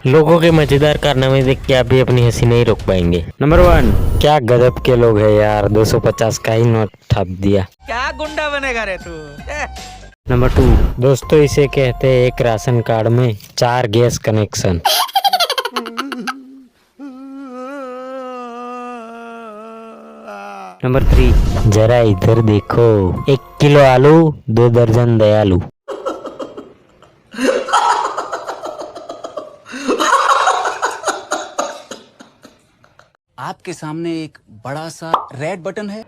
लोगों के मजेदार कारनामे देख के आप भी अपनी हंसी नहीं रोक पाएंगे। नंबर 1। क्या गजब के लोग हैं यार, 250 का ही नोट ठप दिया। क्या गुंडा बनेगा रे तू। नंबर 2। दोस्तों इसे कहते हैं एक राशन कार्ड में 4 गैस कनेक्शन। नंबर 3। जरा इधर देखो, 1 किलो आलू 2 दर्जन दयालु। आपके सामने एक बड़ा सा रेड बटन है,